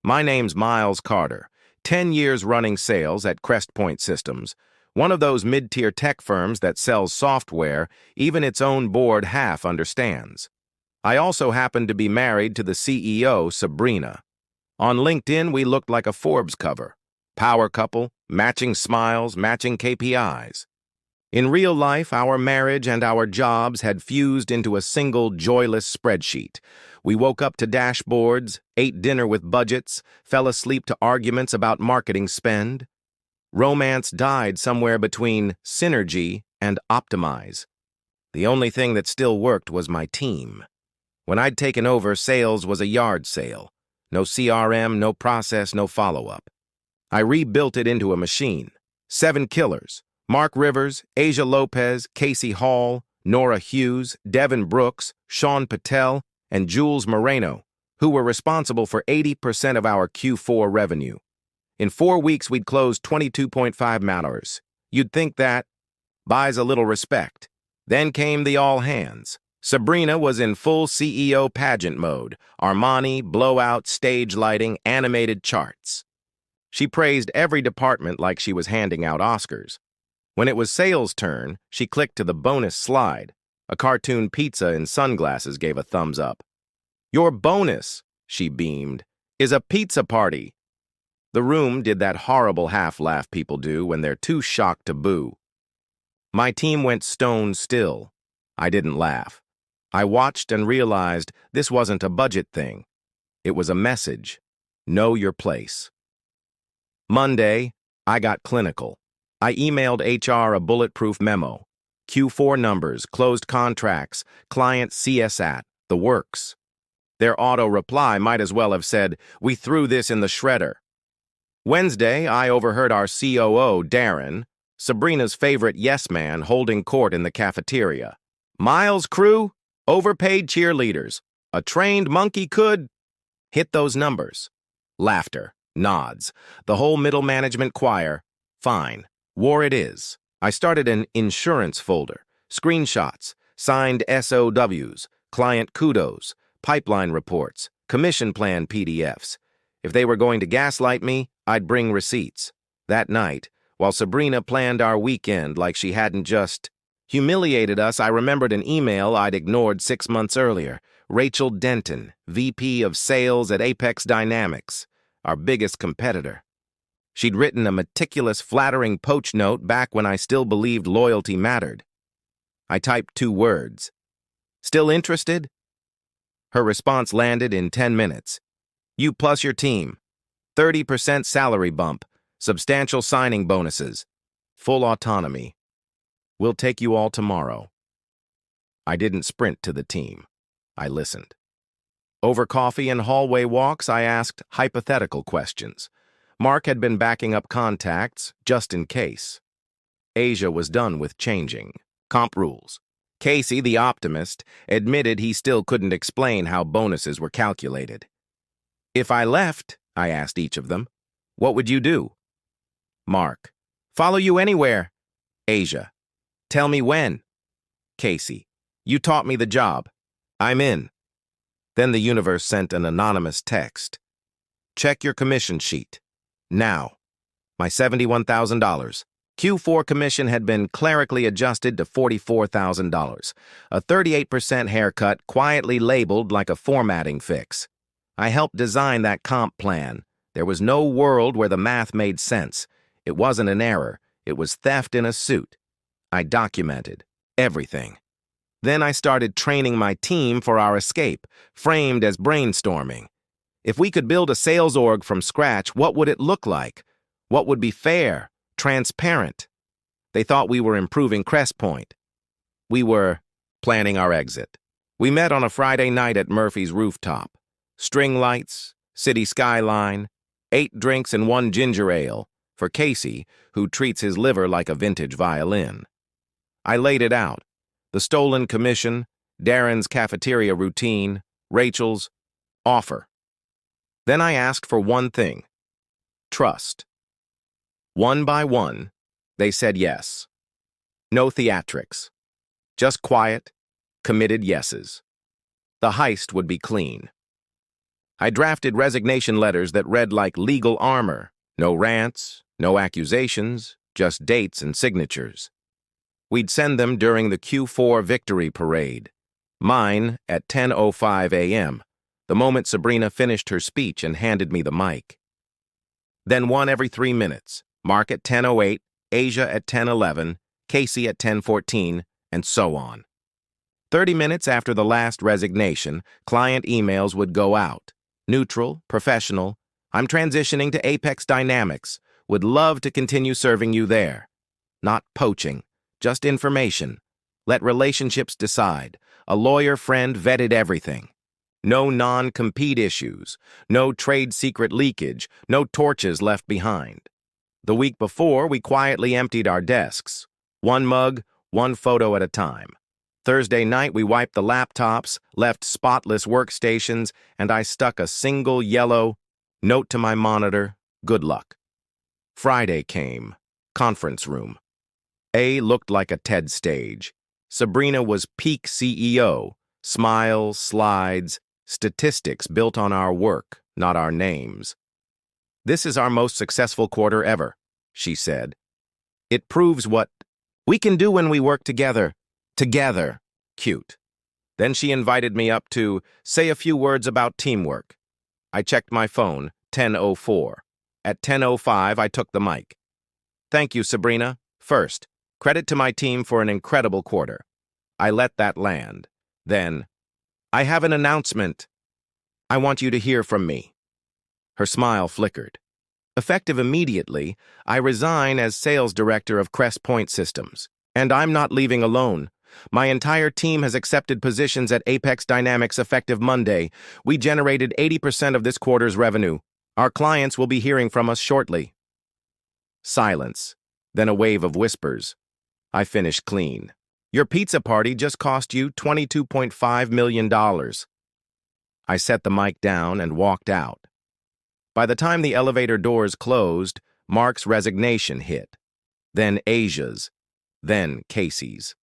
My name's Miles Carter, 10 years running sales at Crestpoint Systems, one of those mid-tier tech firms that sells software even its own board half understands. I also happen to be married to the CEO, Sabrina. On LinkedIn, we looked like a Forbes cover. Power couple, matching smiles, matching KPIs. In real life, our marriage and our jobs had fused into a single joyless spreadsheet. We woke up to dashboards, ate dinner with budgets, fell asleep to arguments about marketing spend. Romance died somewhere between synergy and optimize. The only thing that still worked was my team. When I'd taken over, sales was a yard sale. No CRM, no process, no follow-up. I rebuilt it into a machine. 7 killers. Mark Rivers, Asia Lopez, Casey Hall, Nora Hughes, Devin Brooks, Sean Patel, and Jules Moreno, who were responsible for 80% of our Q4 revenue. In 4 weeks, we'd closed 22.5 matters. You'd think that buys a little respect. Then came the all-hands. Sabrina was in full CEO pageant mode, Armani, blowout, stage lighting, animated charts. She praised every department like she was handing out Oscars. When it was sales' turn, she clicked to the bonus slide. A cartoon pizza in sunglasses gave a thumbs up. "Your bonus," she beamed, "is a pizza party." The room did that horrible half-laugh people do when they're too shocked to boo. My team went stone still. I didn't laugh. I watched and realized this wasn't a budget thing. It was a message. Know your place. Monday, I got clinical. I emailed HR a bulletproof memo. Q4 numbers, closed contracts, client CSAT, the works. Their auto-reply might as well have said, "We threw this in the shredder." Wednesday, I overheard our COO, Darren, Sabrina's favorite yes-man, holding court in the cafeteria. "Miles crew, overpaid cheerleaders. A trained monkey could hit those numbers." Laughter, nods, the whole middle management choir. Fine. War it is. I started an insurance folder, screenshots, signed SOWs, client kudos, pipeline reports, commission plan PDFs. If they were going to gaslight me, I'd bring receipts. That night, while Sabrina planned our weekend like she hadn't just humiliated us, I remembered an email I'd ignored 6 months earlier. Rachel Denton, VP of Sales at Apex Dynamics, our biggest competitor. She'd written a meticulous, flattering poach note back when I still believed loyalty mattered. I typed 2 words. "Still interested?" Her response landed in 10 minutes. "You plus your team. 30% salary bump. Substantial signing bonuses. Full autonomy. We'll take you all tomorrow." I didn't sprint to the team. I listened. Over coffee and hallway walks, I asked hypothetical questions. Mark had been backing up contacts, just in case. Asia was done with changing comp rules. Casey, the optimist, admitted he still couldn't explain how bonuses were calculated. "If I left," I asked each of them, "what would you do?" Mark: "Follow you anywhere." Asia: "Tell me when." Casey: "You taught me the job. I'm in." Then the universe sent an anonymous text. "Check your commission sheet. Now." My $71,000. Q4 commission had been clerically adjusted to $44,000. A 38% haircut quietly labeled like a formatting fix. I helped design that comp plan. There was no world where the math made sense. It wasn't an error. It was theft in a suit. I documented everything. Then I started training my team for our escape, framed as brainstorming. If we could build a sales org from scratch, what would it look like? What would be fair, transparent? They thought we were improving Crestpoint. We were planning our exit. We met on a Friday night at Murphy's rooftop. String lights, city skyline, 8 drinks and 1 ginger ale, for Casey, who treats his liver like a vintage violin. I laid it out. The stolen commission, Darren's cafeteria routine, Rachel's offer. Then I asked for one thing: trust. One by one, they said yes. No theatrics. Just quiet, committed yeses. The heist would be clean. I drafted resignation letters that read like legal armor. No rants, no accusations, just dates and signatures. We'd send them during the Q4 victory parade. Mine at 10:05 a.m., the moment Sabrina finished her speech and handed me the mic. Then one every 3 minutes. Mark at 10:08, Asia at 10:11, Casey at 10:14, and so on. 30 minutes after the last resignation, client emails would go out. Neutral, professional. I'm transitioning to Apex Dynamics. Would love to continue serving you there. Not poaching, just information. Let relationships decide. A lawyer friend vetted everything. No non-compete issues, no trade secret leakage, no torches left behind. The week before, we quietly emptied our desks. One mug, one photo at a time. Thursday night, we wiped the laptops, left spotless workstations, and I stuck a single yellow note to my monitor, good luck. Friday came. Conference room. A looked like a TED stage. Sabrina was peak CEO. Smiles, slides, statistics built on our work, not our names. This is our most successful quarter ever, she said. It proves what we can do when we work together. Together. Cute. Then she invited me up to say a few words about teamwork. I checked my phone, 10:04. At 10:05, I took the mic. Thank you, Sabrina. First, credit to my team for an incredible quarter. I let that land. Then, I have an announcement. I want you to hear from me. Her smile flickered. Effective immediately, I resign as sales director of Crest Point Systems. And I'm not leaving alone. My entire team has accepted positions at Apex Dynamics effective Monday. We generated 80% of this quarter's revenue. Our clients will be hearing from us shortly. Silence, then a wave of whispers. I finished clean. Your pizza party just cost you $22.5 million. I set the mic down and walked out. By the time the elevator doors closed, Mark's resignation hit. Then Asia's. Then Casey's.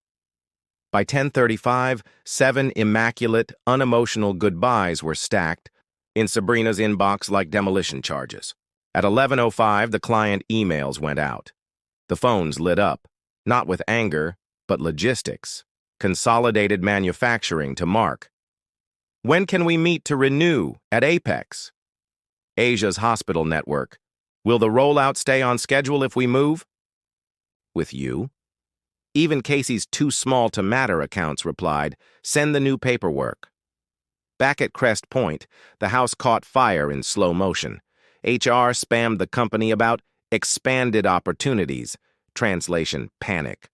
By 10:35, 7 immaculate, unemotional goodbyes were stacked in Sabrina's inbox like demolition charges. At 11:05, the client emails went out. The phones lit up, not with anger, but logistics. Consolidated manufacturing to Mark. When can we meet to renew at Apex? Asia's hospital network. Will the rollout stay on schedule if we move? With you? Even Casey's too small to matter accounts replied, send the new paperwork. Back at Crest Point, the house caught fire in slow motion. HR spammed the company about expanded opportunities, translation panic.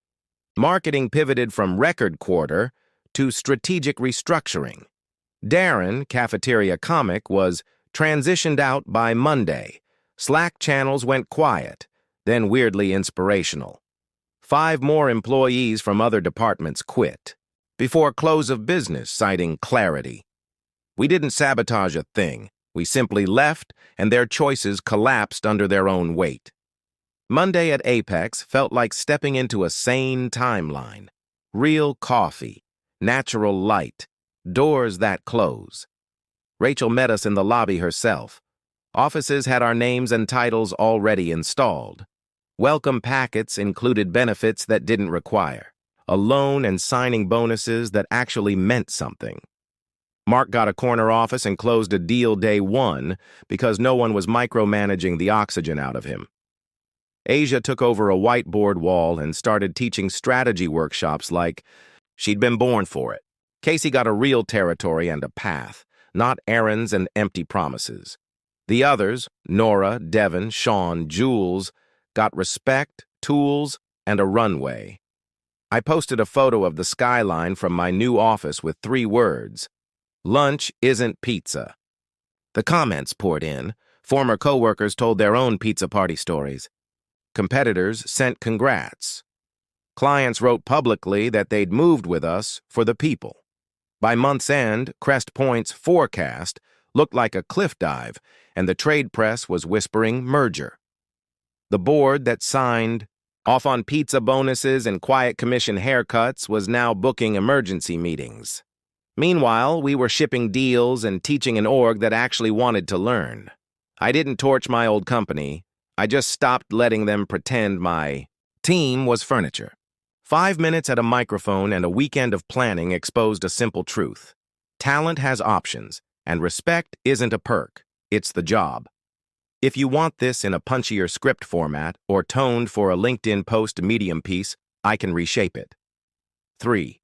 Marketing pivoted from record quarter to strategic restructuring. Darren, cafeteria comic, was transitioned out by Monday. Slack channels went quiet, then weirdly inspirational. 5 more employees from other departments quit before close of business, citing clarity. We didn't sabotage a thing. We simply left, and their choices collapsed under their own weight. Monday at Apex felt like stepping into a sane timeline. Real coffee, natural light, doors that close. Rachel met us in the lobby herself. Offices had our names and titles already installed. Welcome packets included benefits that didn't require. A loan and signing bonuses that actually meant something. Mark got a corner office and closed a deal day 1 because no one was micromanaging the oxygen out of him. Asia took over a whiteboard wall and started teaching strategy workshops like she'd been born for it. Casey got a real territory and a path, not errands and empty promises. The others, Nora, Devin, Sean, Jules, got respect, tools, and a runway. I posted a photo of the skyline from my new office with 3 words. Lunch isn't pizza. The comments poured in. Former coworkers told their own pizza party stories. Competitors sent congrats. Clients wrote publicly that they'd moved with us for the people. By month's end, Crest Point's forecast looked like a cliff dive, and the trade press was whispering merger. The board that signed off on pizza bonuses and quiet commission haircuts was now booking emergency meetings. Meanwhile, we were shipping deals and teaching an org that actually wanted to learn. I didn't torch my old company. I just stopped letting them pretend my team was furniture. 5 minutes at a microphone and a weekend of planning exposed a simple truth. Talent has options, and respect isn't a perk, it's the job. If you want this in a punchier script format or toned for a LinkedIn post Medium piece, I can reshape it. 3.